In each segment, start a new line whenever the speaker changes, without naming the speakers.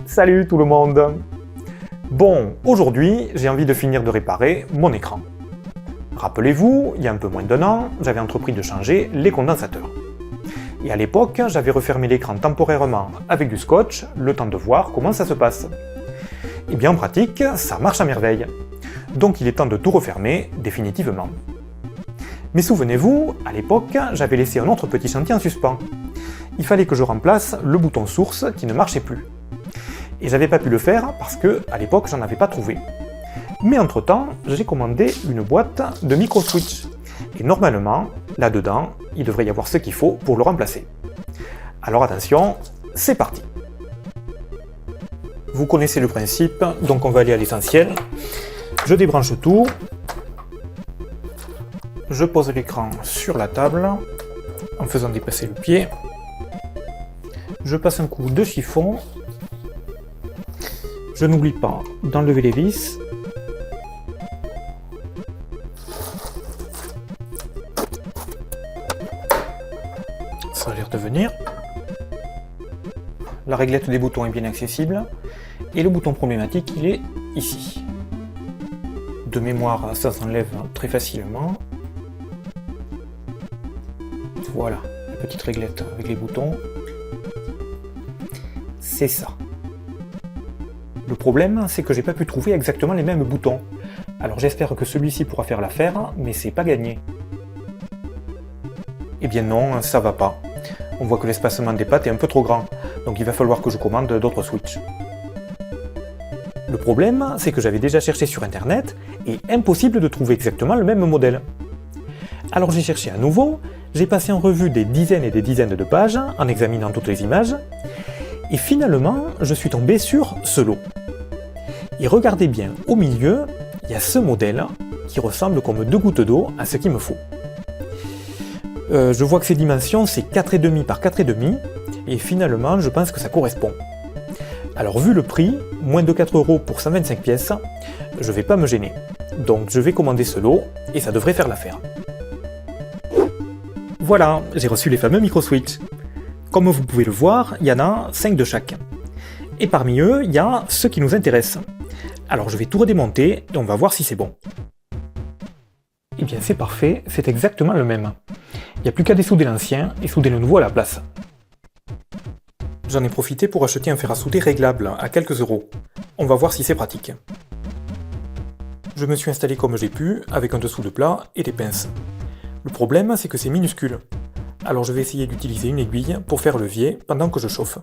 Salut tout le monde! Bon, aujourd'hui, j'ai envie de finir de réparer mon écran. Rappelez-vous, il y a un peu moins d'1 an, j'avais entrepris de changer les condensateurs. Et à l'époque, j'avais refermé l'écran temporairement avec du scotch, le temps de voir comment ça se passe. Et bien en pratique, ça marche à merveille. Donc il est temps de tout refermer définitivement. Mais souvenez-vous, à l'époque, j'avais laissé un autre petit chantier en suspens. Il fallait que je remplace le bouton source qui ne marchait plus. Et j'avais pas pu le faire parce que, à l'époque, j'en avais pas trouvé. Mais entre-temps, j'ai commandé une boîte de micro switch. Et normalement, là-dedans, il devrait y avoir ce qu'il faut pour le remplacer. Alors attention, c'est parti! Vous connaissez le principe, donc on va aller à l'essentiel. Je débranche tout. Je pose l'écran sur la table, en faisant dépasser le pied. Je passe un coup de chiffon. Je n'oublie pas d'enlever les vis. Ça a l'air de venir. La réglette des boutons est bien accessible. Et le bouton problématique, il est ici. De mémoire, ça s'enlève très facilement. Voilà, la petite réglette avec les boutons. C'est ça. Le problème, c'est que j'ai pas pu trouver exactement les mêmes boutons. Alors j'espère que celui-ci pourra faire l'affaire, mais c'est pas gagné. Eh bien non, ça va pas. On voit que l'espacement des pattes est un peu trop grand, donc il va falloir que je commande d'autres switches. Le problème, c'est que j'avais déjà cherché sur internet, et impossible de trouver exactement le même modèle. Alors j'ai cherché à nouveau, j'ai passé en revue des dizaines et des dizaines de pages, en examinant toutes les images, et finalement, je suis tombé sur ce lot. Et regardez bien, au milieu, il y a ce modèle qui ressemble comme 2 gouttes d'eau à ce qu'il me faut. Je vois que ces dimensions, c'est 4,5 par 4,5, et finalement, je pense que ça correspond. Alors vu le prix, moins de 4 € pour 125 pièces, je vais pas me gêner. Donc je vais commander ce lot, et ça devrait faire l'affaire. Voilà, j'ai reçu les fameux micro-switch. Comme vous pouvez le voir, il y en a 5 de chaque. Et parmi eux, il y a ceux qui nous intéressent. Alors je vais tout redémonter et on va voir si c'est bon. Et bien c'est parfait, c'est exactement le même. Il n'y a plus qu'à dessouder l'ancien et souder le nouveau à la place. J'en ai profité pour acheter un fer à souder réglable à quelques euros. On va voir si c'est pratique. Je me suis installé comme j'ai pu, avec un dessous de plat et des pinces. Le problème, c'est que c'est minuscule. Alors je vais essayer d'utiliser une aiguille pour faire levier pendant que je chauffe.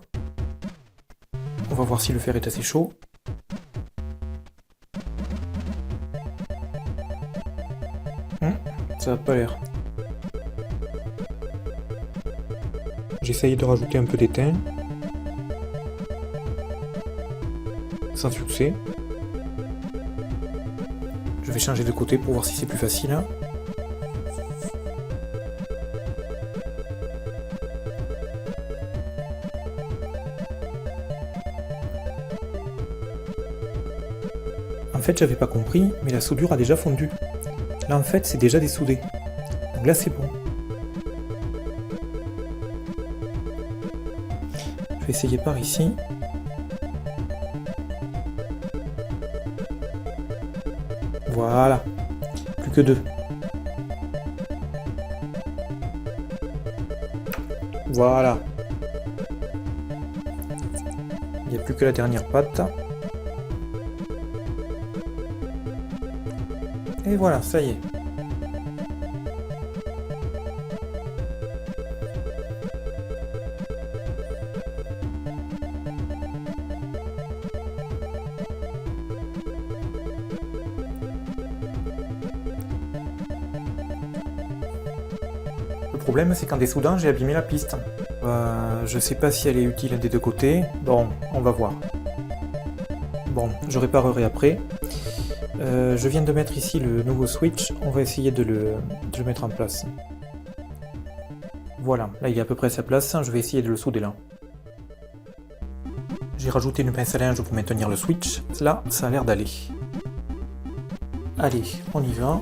On va voir si le fer est assez chaud. Ça n'a pas l'air. J'essaye de rajouter un peu d'étain. Sans succès. Je vais changer de côté pour voir si c'est plus facile. En fait, j'avais pas compris, mais la soudure a déjà fondu. Là, en fait, c'est déjà dessoudé. Donc là, c'est bon. Je vais essayer par ici. Voilà. Plus que 2. Voilà. Il n'y a plus que la dernière patte. Et voilà, ça y est. Le problème, c'est qu'en dessoudant, j'ai abîmé la piste. Je sais pas si elle est utile des deux côtés. Bon, on va voir. Bon, je réparerai après. Je viens de mettre ici le nouveau switch, on va essayer de le mettre en place. Voilà, là il est à peu près à sa place, je vais essayer de le souder là. J'ai rajouté une pince à linge pour maintenir le switch, là ça a l'air d'aller. Allez, on y va.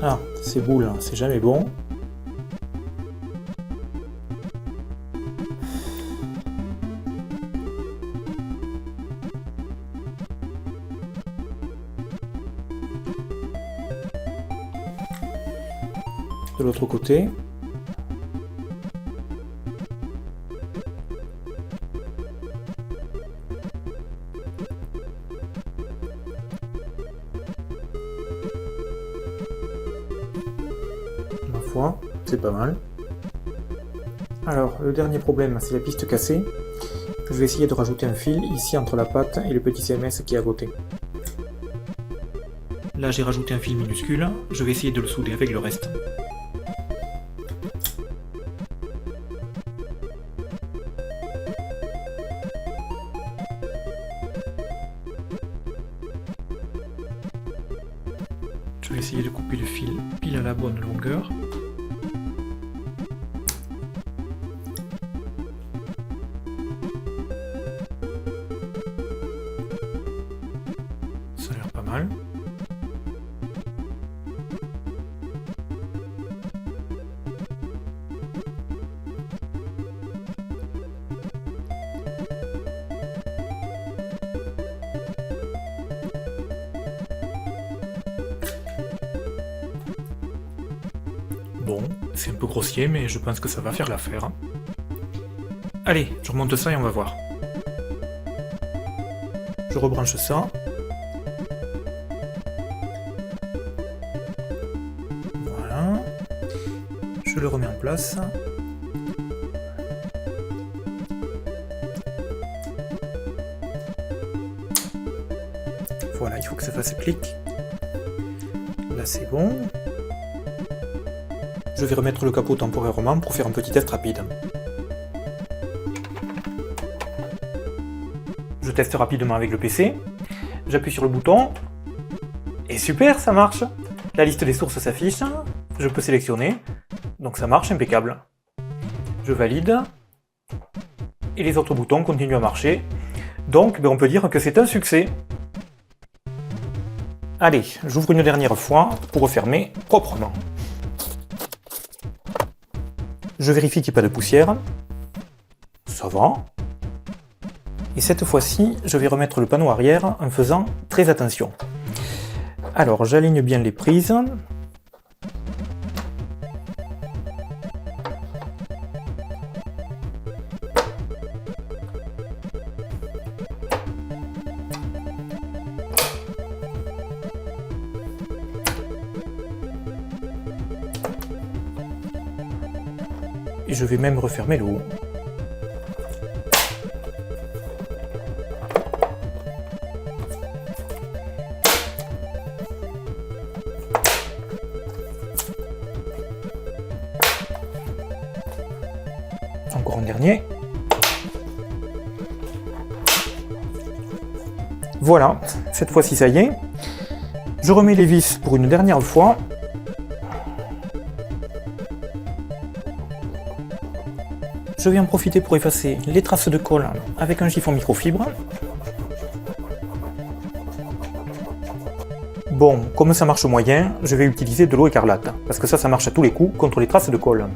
Ah, ces boules, c'est jamais bon. De l'autre côté. Ma foi, c'est pas mal. Alors, le dernier problème, c'est la piste cassée. Je vais essayer de rajouter un fil ici entre la patte et le petit CMS qui est à côté. Là, j'ai rajouté un fil minuscule. Je vais essayer de le souder avec le reste. Je vais essayer de couper le fil pile à la bonne longueur. Ça a l'air pas mal. Bon, c'est un peu grossier, mais je pense que ça va faire l'affaire. Allez, je remonte ça et on va voir. Je rebranche ça. Voilà. Je le remets en place. Voilà, il faut que ça fasse clic. Là, c'est bon. Je vais remettre le capot temporairement pour faire un petit test rapide. Je teste rapidement avec le PC. J'appuie sur le bouton. Et super, ça marche. La liste des sources s'affiche. Je peux sélectionner. Donc ça marche, impeccable. Je valide. Et les autres boutons continuent à marcher. Donc on peut dire que c'est un succès. Allez, j'ouvre une dernière fois pour refermer proprement. Je vérifie qu'il n'y a pas de poussière. Ça va. Et cette fois-ci, je vais remettre le panneau arrière en faisant très attention. Alors, j'aligne bien les prises. Et je vais même refermer le haut. Encore un dernier. Voilà, cette fois-ci ça y est. Je remets les vis pour une dernière fois. Je vais en profiter pour effacer les traces de colle avec un chiffon microfibre. Bon, comme ça marche moyen, je vais utiliser de l'eau écarlate, parce que ça marche à tous les coups contre les traces de colle.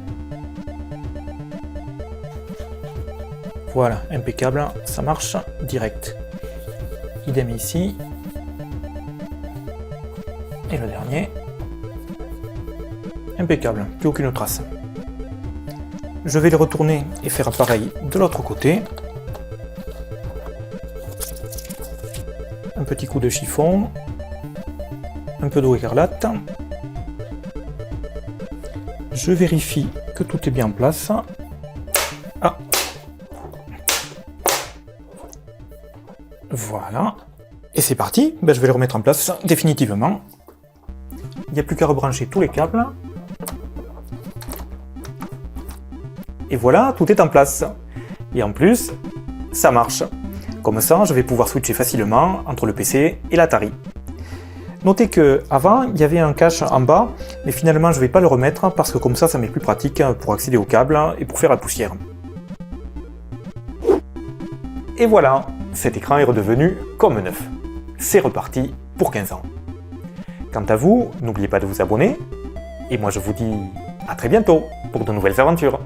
Voilà, impeccable, ça marche direct. Idem ici. Et le dernier. Impeccable, plus aucune trace. Je vais les retourner et faire pareil de l'autre côté. Un petit coup de chiffon. Un peu d'eau écarlate. Je vérifie que tout est bien en place. Ah. Voilà. Et c'est parti. Ben, je vais le remettre en place définitivement. Il n'y a plus qu'à rebrancher tous les câbles. Et voilà, tout est en place. Et en plus, ça marche. Comme ça, je vais pouvoir switcher facilement entre le PC et l'Atari. Notez que avant, il y avait un cache en bas, mais finalement, je ne vais pas le remettre parce que comme ça m'est plus pratique pour accéder au câble et pour faire la poussière. Et voilà, cet écran est redevenu comme neuf. C'est reparti pour 15 ans. Quant à vous, n'oubliez pas de vous abonner, Et moi je vous dis à très bientôt pour de nouvelles aventures.